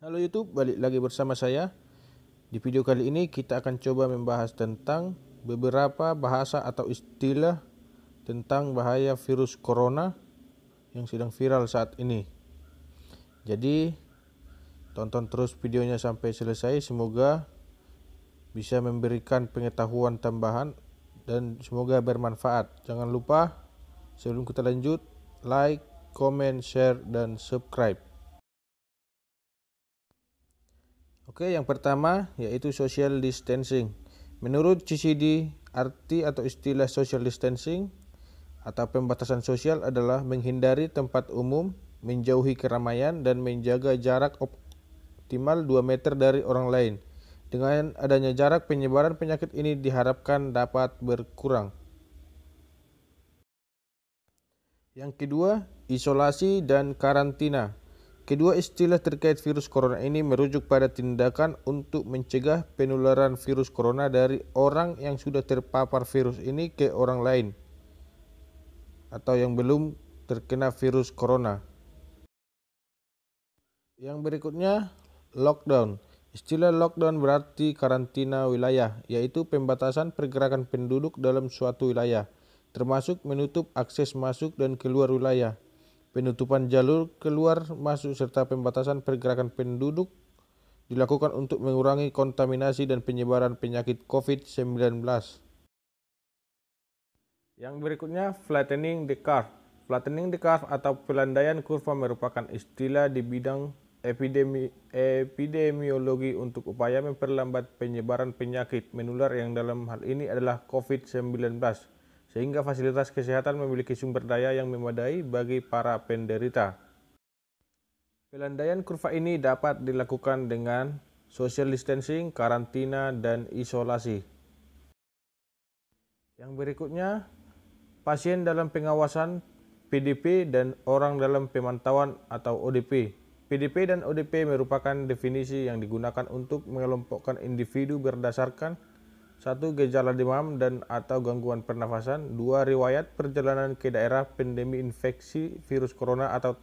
Halo YouTube, balik lagi bersama saya. Di video kali ini kita akan coba membahas tentang beberapa bahasa atau istilah tentang bahaya virus corona yang sedang viral saat ini. Jadi tonton terus videonya sampai selesai, semoga bisa memberikan pengetahuan tambahan dan semoga bermanfaat. Jangan lupa sebelum kita lanjut, like, comment, share, dan subscribe. Oke, yang pertama yaitu social distancing. Menurut CCD, arti atau istilah social distancing atau pembatasan sosial adalah menghindari tempat umum, menjauhi keramaian, dan menjaga jarak optimal 2 meter dari orang lain. Dengan adanya jarak, penyebaran penyakit ini diharapkan dapat berkurang. Yang kedua, isolasi dan karantina. Kedua istilah terkait virus corona ini merujuk pada tindakan untuk mencegah penularan virus corona dari orang yang sudah terpapar virus ini ke orang lain atau yang belum terkena virus corona. Yang berikutnya, lockdown. Istilah lockdown berarti karantina wilayah, yaitu pembatasan pergerakan penduduk dalam suatu wilayah, termasuk menutup akses masuk dan keluar wilayah. Penutupan jalur keluar masuk serta pembatasan pergerakan penduduk dilakukan untuk mengurangi kontaminasi dan penyebaran penyakit COVID-19. Yang berikutnya, flattening the curve. Flattening the curve atau pelandaian kurva merupakan istilah di bidang epidemiologi untuk upaya memperlambat penyebaran penyakit menular yang dalam hal ini adalah COVID-19. Sehingga fasilitas kesehatan memiliki sumber daya yang memadai bagi para penderita. Pelandaian kurva ini dapat dilakukan dengan social distancing, karantina, dan isolasi. Yang berikutnya, pasien dalam pengawasan PDP dan orang dalam pemantauan atau ODP. PDP dan ODP merupakan definisi yang digunakan untuk mengelompokkan individu berdasarkan 1. Gejala demam dan atau gangguan pernafasan. 2. Riwayat perjalanan ke daerah pandemi infeksi virus corona atau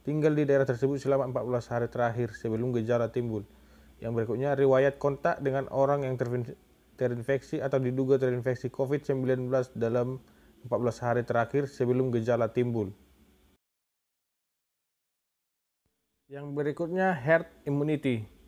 tinggal di daerah tersebut selama 14 hari terakhir sebelum gejala timbul. Yang berikutnya, riwayat kontak dengan orang yang terinfeksi atau diduga terinfeksi COVID-19 dalam 14 hari terakhir sebelum gejala timbul. Yang berikutnya, herd immunity.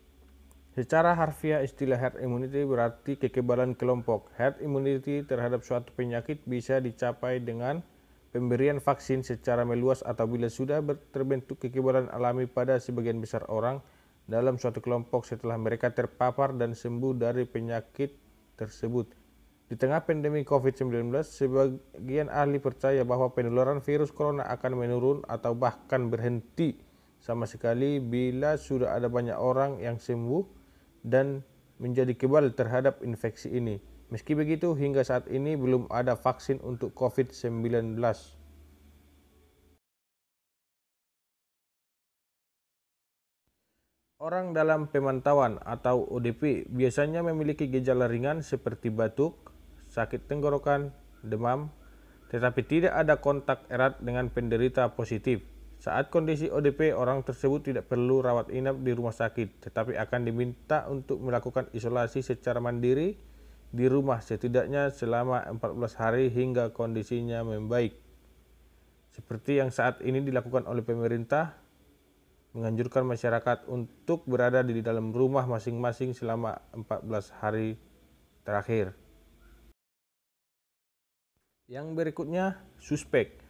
Secara harfiah, istilah herd immunity berarti kekebalan kelompok. Herd immunity terhadap suatu penyakit bisa dicapai dengan pemberian vaksin secara meluas atau bila sudah terbentuk kekebalan alami pada sebagian besar orang dalam suatu kelompok setelah mereka terpapar dan sembuh dari penyakit tersebut. Di tengah pandemi COVID-19, sebagian ahli percaya bahwa penularan virus corona akan menurun atau bahkan berhenti sama sekali bila sudah ada banyak orang yang sembuh dan menjadi kebal terhadap infeksi ini. Meski begitu, hingga saat ini belum ada vaksin untuk COVID-19. Orang dalam pemantauan atau ODP biasanya memiliki gejala ringan seperti batuk, sakit tenggorokan, demam, tetapi tidak ada kontak erat dengan penderita positif. Saat kondisi ODP, orang tersebut tidak perlu rawat inap di rumah sakit, tetapi akan diminta untuk melakukan isolasi secara mandiri di rumah setidaknya selama 14 hari hingga kondisinya membaik. Seperti yang saat ini dilakukan oleh pemerintah, menganjurkan masyarakat untuk berada di dalam rumah masing-masing selama 14 hari terakhir. Yang berikutnya, suspek.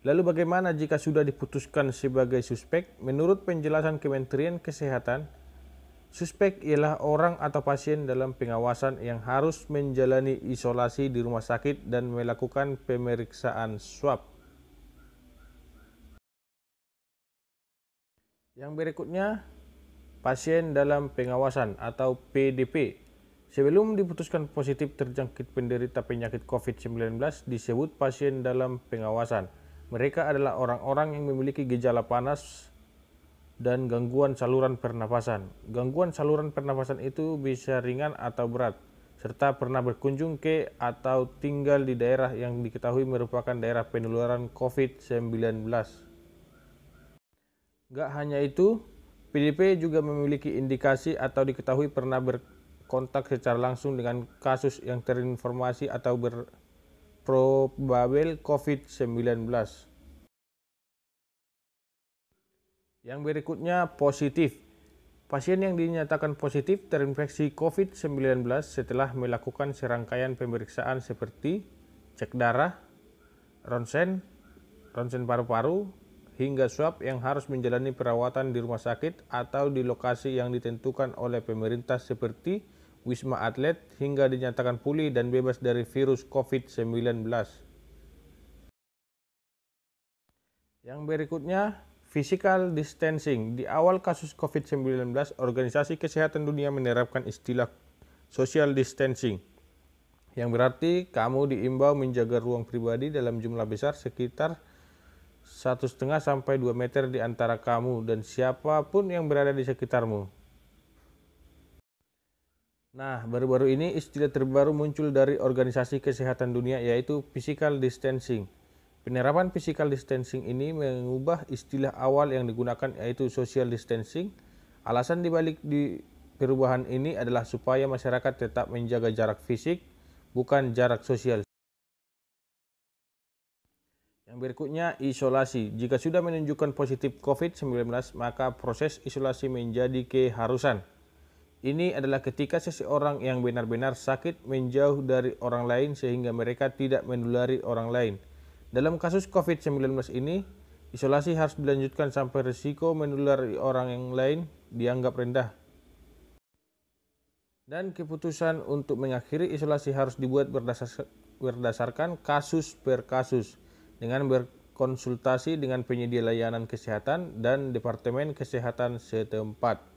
Lalu bagaimana jika sudah diputuskan sebagai suspek? Menurut penjelasan Kementerian Kesehatan, suspek ialah orang atau pasien dalam pengawasan yang harus menjalani isolasi di rumah sakit dan melakukan pemeriksaan swab. Yang berikutnya, pasien dalam pengawasan atau PDP. Sebelum diputuskan positif terjangkit penderita penyakit COVID-19 disebut pasien dalam pengawasan. Mereka adalah orang-orang yang memiliki gejala panas dan gangguan saluran pernapasan. Gangguan saluran pernapasan itu bisa ringan atau berat, serta pernah berkunjung ke atau tinggal di daerah yang diketahui merupakan daerah penularan COVID-19. Gak hanya itu, PDP juga memiliki indikasi atau diketahui pernah berkontak secara langsung dengan kasus yang terinformasi atau berprobabel COVID-19. Yang berikutnya positif. Pasien yang dinyatakan positif terinfeksi COVID-19 setelah melakukan serangkaian pemeriksaan seperti cek darah, ronsen paru-paru, hingga swab yang harus menjalani perawatan di rumah sakit atau di lokasi yang ditentukan oleh pemerintah seperti Wisma Atlet hingga dinyatakan pulih dan bebas dari virus COVID-19. Yang berikutnya, physical distancing. Di awal kasus COVID-19, Organisasi Kesehatan Dunia menerapkan istilah social distancing, yang berarti kamu diimbau menjaga ruang pribadi dalam jumlah besar sekitar 1,5 sampai 2 meter di antara kamu dan siapapun yang berada di sekitarmu. Nah, baru-baru ini istilah terbaru muncul dari Organisasi Kesehatan Dunia, yaitu physical distancing. Penerapan physical distancing ini mengubah istilah awal yang digunakan, yaitu social distancing. Alasan dibalik perubahan ini adalah supaya masyarakat tetap menjaga jarak fisik, bukan jarak sosial. Yang berikutnya, isolasi. Jika sudah menunjukkan positif COVID-19, maka proses isolasi menjadi keharusan. Ini adalah ketika seseorang yang benar-benar sakit menjauh dari orang lain sehingga mereka tidak menulari orang lain. Dalam kasus COVID-19 ini, isolasi harus dilanjutkan sampai risiko menulari orang yang lain dianggap rendah. Dan keputusan untuk mengakhiri isolasi harus dibuat berdasarkan kasus per kasus, dengan berkonsultasi dengan penyedia layanan kesehatan dan Departemen Kesehatan setempat.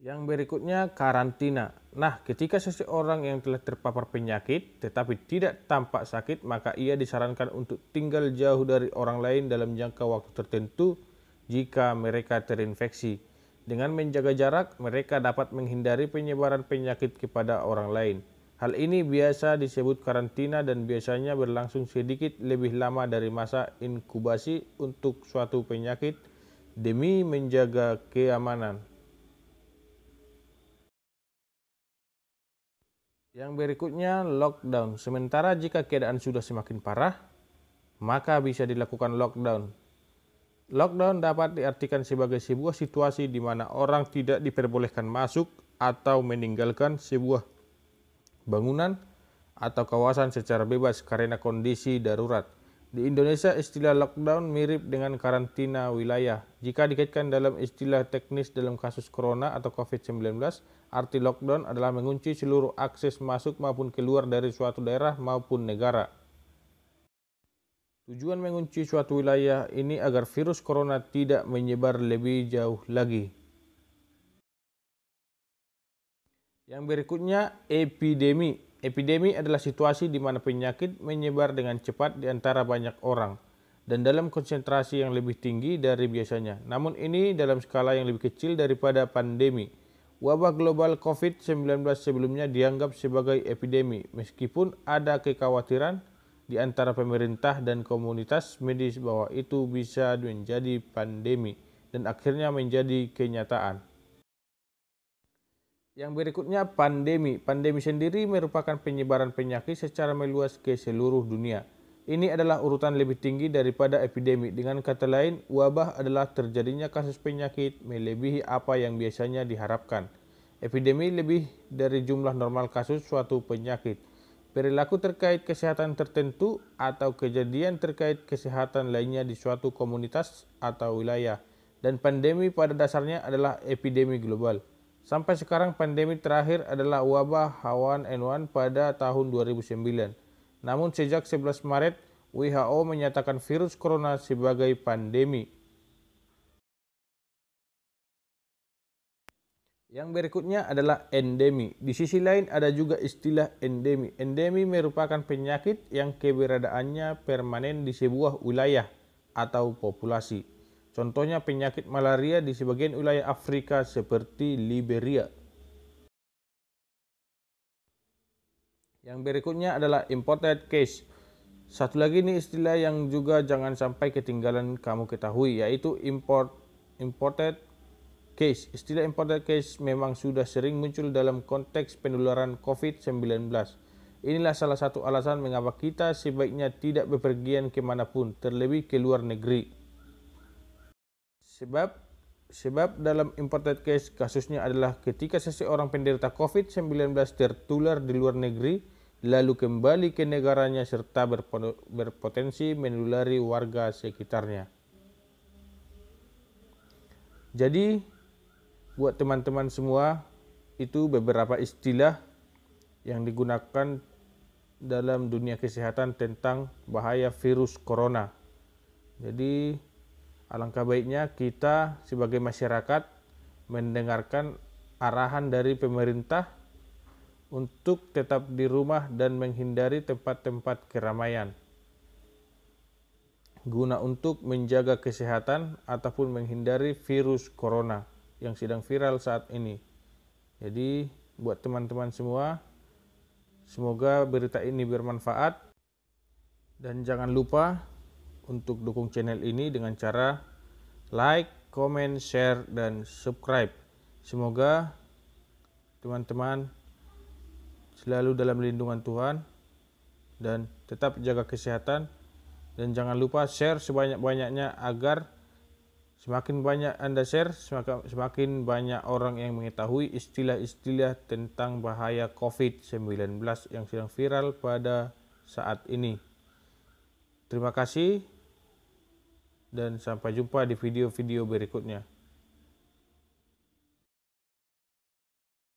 Yang berikutnya, karantina. Nah, ketika seseorang yang telah terpapar penyakit tetapi tidak tampak sakit, maka ia disarankan untuk tinggal jauh dari orang lain dalam jangka waktu tertentu jika mereka terinfeksi. Dengan menjaga jarak, mereka dapat menghindari penyebaran penyakit kepada orang lain. Hal ini biasa disebut karantina dan biasanya berlangsung sedikit lebih lama dari masa inkubasi untuk suatu penyakit demi menjaga keamanan. Yang berikutnya, lockdown. Sementara jika keadaan sudah semakin parah, maka bisa dilakukan lockdown. Lockdown dapat diartikan sebagai sebuah situasi di mana orang tidak diperbolehkan masuk atau meninggalkan sebuah bangunan atau kawasan secara bebas karena kondisi darurat. Di Indonesia, istilah lockdown mirip dengan karantina wilayah. Jika dikaitkan dalam istilah teknis dalam kasus corona atau COVID-19, arti lockdown adalah mengunci seluruh akses masuk maupun keluar dari suatu daerah maupun negara. Tujuan mengunci suatu wilayah ini agar virus corona tidak menyebar lebih jauh lagi. Yang berikutnya, epidemi. Epidemi adalah situasi di mana penyakit menyebar dengan cepat di antara banyak orang dan dalam konsentrasi yang lebih tinggi dari biasanya. Namun ini dalam skala yang lebih kecil daripada pandemi. Wabah global COVID-19 sebelumnya dianggap sebagai epidemi, meskipun ada kekhawatiran di antara pemerintah dan komunitas medis bahwa itu bisa menjadi pandemi dan akhirnya menjadi kenyataan. Yang berikutnya, pandemi. Pandemi sendiri merupakan penyebaran penyakit secara meluas ke seluruh dunia. Ini adalah urutan lebih tinggi daripada epidemi. Dengan kata lain, wabah adalah terjadinya kasus penyakit melebihi apa yang biasanya diharapkan. Epidemi lebih dari jumlah normal kasus suatu penyakit. Perilaku terkait kesehatan tertentu atau kejadian terkait kesehatan lainnya di suatu komunitas atau wilayah. Dan pandemi pada dasarnya adalah epidemi global. Sampai sekarang pandemi terakhir adalah wabah H1N1 pada tahun 2009. Namun sejak 11 Maret, WHO menyatakan virus corona sebagai pandemi. Yang berikutnya adalah endemi. Di sisi lain ada juga istilah endemi. Endemi merupakan penyakit yang keberadaannya permanen di sebuah wilayah atau populasi. Contohnya penyakit malaria di sebagian wilayah Afrika seperti Liberia. Yang berikutnya adalah imported case. Satu lagi nih istilah yang juga jangan sampai ketinggalan kamu ketahui, yaitu imported case. Istilah imported case memang sudah sering muncul dalam konteks penularan COVID-19. Inilah salah satu alasan mengapa kita sebaiknya tidak bepergian kemanapun, terlebih ke luar negeri. Sebab dalam imported case kasusnya adalah ketika seseorang penderita COVID-19 tertular di luar negeri, lalu kembali ke negaranya serta berpotensi menulari warga sekitarnya. Jadi, buat teman-teman semua, itu beberapa istilah yang digunakan dalam dunia kesehatan tentang bahaya virus corona. Jadi, alangkah baiknya kita sebagai masyarakat mendengarkan arahan dari pemerintah untuk tetap di rumah dan menghindari tempat-tempat keramaian guna untuk menjaga kesehatan ataupun menghindari virus corona yang sedang viral saat ini. Jadi buat teman-teman semua, semoga berita ini bermanfaat dan jangan lupa untuk dukung channel ini dengan cara like, comment, share, dan subscribe. Semoga teman-teman selalu dalam lindungan Tuhan dan tetap jaga kesehatan, dan jangan lupa share sebanyak-banyaknya agar semakin banyak Anda share, semakin banyak orang yang mengetahui istilah-istilah tentang bahaya COVID-19 yang sedang viral pada saat ini. Terima kasih dan sampai jumpa di video-video berikutnya.